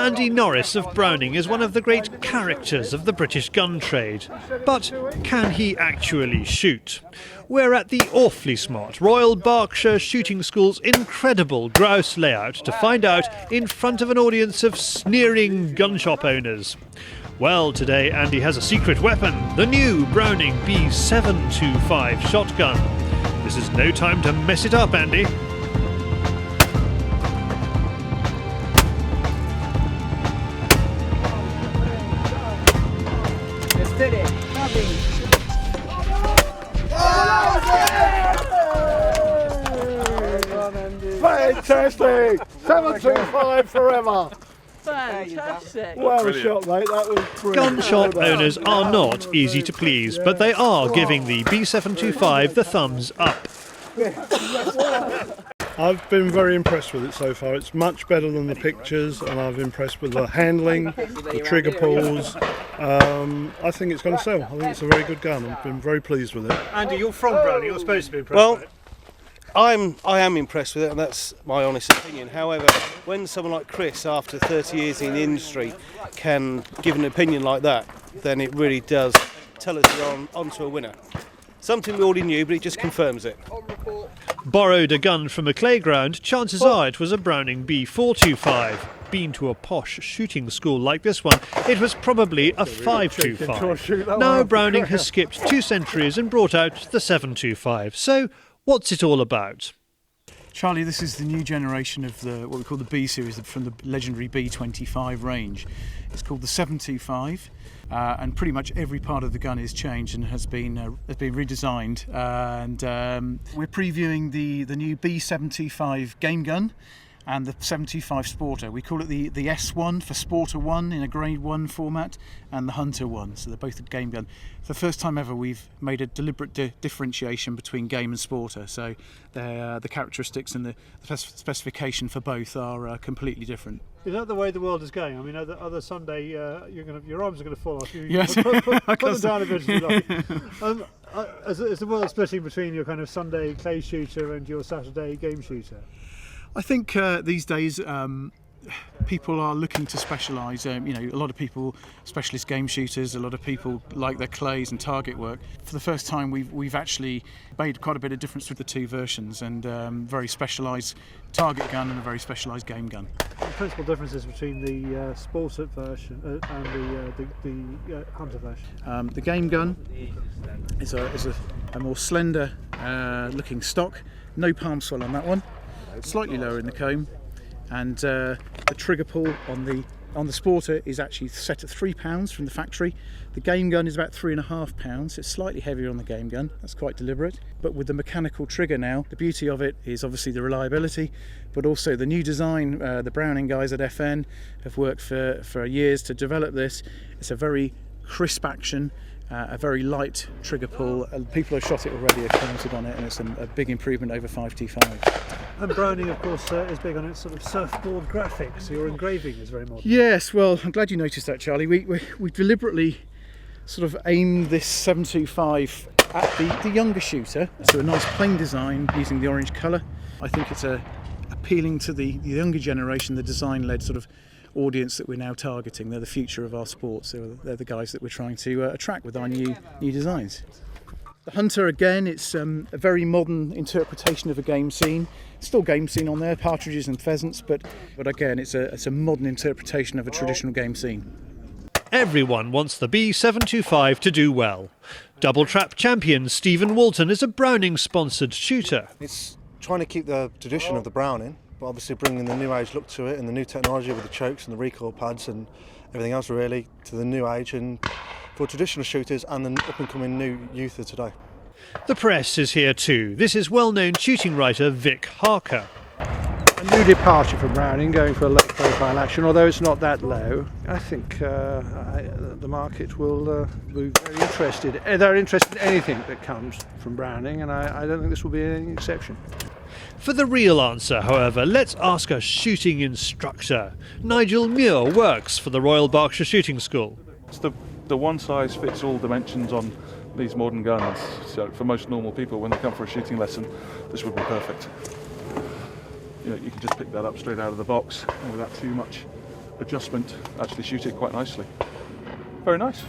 Andy Norris of Browning is one of the great characters of the British gun trade. But can he actually shoot? We're at the awfully smart Royal Berkshire Shooting School's incredible grouse layout to find out in front of an audience of sneering gun shop owners. Well, today Andy has a secret weapon, the new Browning B725 shotgun. This is no time to mess it up, Andy. Fantastic! 725 forever! Fantastic! Well shot, mate. That was brilliant. Gun shop owners are not easy to please, but they are giving the B725 the thumbs up. I've been very impressed with it so far. It's much better than the pictures, and I've been impressed with the handling, the trigger pulls. I think it's going to sell. I think it's a very good gun. I've been very pleased with it. Andy, you're from Browning. You're supposed to be impressed Well, with it. I am impressed with it, and that's my honest opinion. However, when someone like Chris, after 30 years in the industry, can give an opinion like that, then it really does tell us we're onto a winner. Something we already knew, but it just confirms it. Borrowed a gun from a playground, chances are it was a Browning B425. Been to a posh shooting school like this one, it was probably a 525. Now Browning has skipped 2 centuries and brought out the 725. So, what's it all about? Charlie, this is the new generation of what we call the B series from the legendary B25 range. It's called the 725, and pretty much every part of the gun is changed and has been redesigned. And we're previewing the new B725 game gun and the 725 Sporter. We call it the S1 for Sporter 1 in a Grade 1 format, and the Hunter 1, so they're both a game gun. For the first time ever, we've made a deliberate differentiation between game and Sporter, so the characteristics and the specification for both are completely different. Is that the way the world is going? I mean, other Sunday, your arms are going to fall off. Yes. Put them down eventually. As the world splitting between your kind of Sunday clay shooter and your Saturday game shooter? I think these days people are looking to specialise. A lot of people, specialist game shooters, a lot of people like their clays and target work. For the first time, we've actually made quite a bit of difference with the 2 versions, and very specialised target gun and a very specialised game gun. The principal differences between the Sporter version and the Hunter version? The game gun is a more slender looking stock, no palm swell on that one. Slightly lower in the comb, and the trigger pull on the Sporter is actually set at £3 from the factory. The game gun is about £3.5. It's slightly heavier on the game gun. That's quite deliberate. But with the mechanical trigger now, the beauty of it is obviously the reliability, but also the new design. The Browning guys at FN have worked for years to develop this. It's a very crisp action. A very light trigger pull. People who have shot it already have commented on it, and it's a big improvement over 525. And Browning, of course, is big on its sort of surfboard graphics. Your engraving is very modern. Yes, well, I'm glad you noticed that, Charlie. We deliberately sort of aimed this 725 at the younger shooter, so a nice plain design using the orange colour. I think it's appealing to the younger generation, the design-led sort of audience that we're now targeting. They're the future of our sport, so they're the guys that we're trying to attract with our new designs. The Hunter, again, it's a very modern interpretation of a game scene. Still game scene on there, partridges and pheasants, but again, it's a modern interpretation of a traditional game scene. Everyone wants the B725 to do well. Double trap champion Stevan Walton is a Browning-sponsored shooter. It's trying to keep the tradition of the Browning, but obviously bringing the new age look to it and the new technology with the chokes and the recoil pads and everything else really to the new age, and for traditional shooters and the up and coming new youth of today. The press is here too. This is well-known shooting writer Vic Harker. A new departure from Browning, going for a low profile action, although it's not that low. I think the market will be very interested. They're interested in anything that comes from Browning, and I don't think this will be any exception. For the real answer, however, let's ask a shooting instructor. Nigel Muir works for the Royal Berkshire Shooting School. It's the one-size-fits-all dimensions on these modern guns. So for most normal people, when they come for a shooting lesson, this would be perfect. You can just pick that up straight out of the box without too much adjustment actually shoot it quite nicely. Very nice.